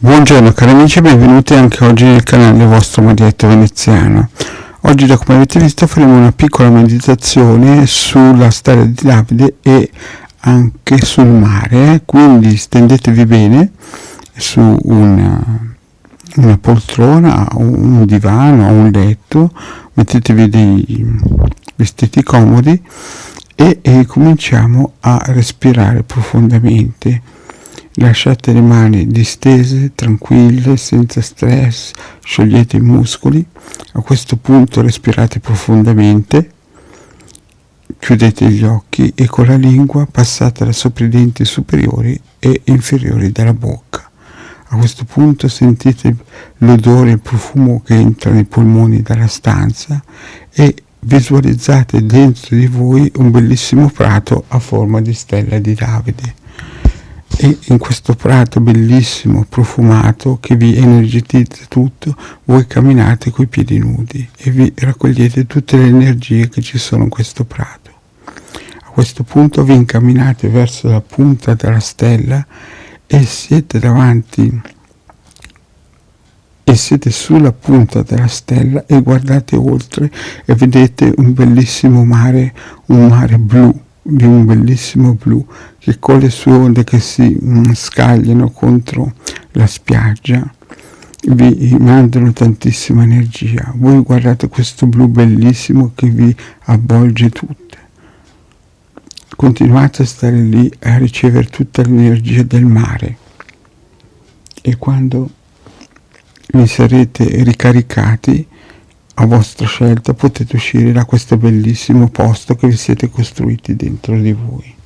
Buongiorno cari amici e benvenuti anche oggi nel canale vostro Marietto Veneziano. Oggi, da come avete visto, faremo una piccola meditazione sulla storia di Davide e anche sul mare, quindi stendetevi bene su una poltrona, un divano o un letto, mettetevi dei vestiti comodi e cominciamo a respirare profondamente. Lasciate le mani distese, tranquille, senza stress, sciogliete i muscoli. A questo punto respirate profondamente, chiudete gli occhi e con la lingua passatela sopra i denti superiori e inferiori della bocca. A questo punto sentite l'odore e il profumo che entra nei polmoni dalla stanza e visualizzate dentro di voi un bellissimo prato a forma di stella di Davide. E in questo prato bellissimo, profumato, che vi energetizza tutto, voi camminate coi piedi nudi e vi raccogliete tutte le energie che ci sono in questo prato. A questo punto vi incamminate verso la punta della stella e siete sulla punta della stella e guardate oltre e vedete un bellissimo mare, un mare blu, di un bellissimo blu, che con le sue onde che si scagliano contro la spiaggia vi mandano tantissima energia. Voi guardate questo blu bellissimo che vi avvolge tutte. Continuate a stare lì a ricevere tutta l'energia del mare e quando vi sarete ricaricati a vostra scelta potete uscire da questo bellissimo posto che vi siete costruiti dentro di voi.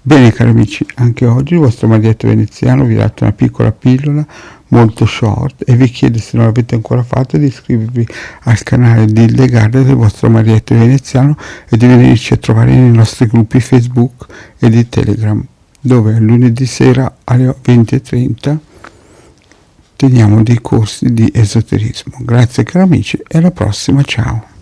Bene cari amici, anche oggi il vostro Marietto Veneziano vi ha dato una piccola pillola molto short e vi chiede, se non l'avete ancora fatto, di iscrivervi al canale di Illegale del vostro Marietto Veneziano e di venirci a trovare nei nostri gruppi Facebook e di Telegram, dove lunedì sera alle 20:30 teniamo dei corsi di esoterismo. Grazie cari amici e alla prossima, ciao.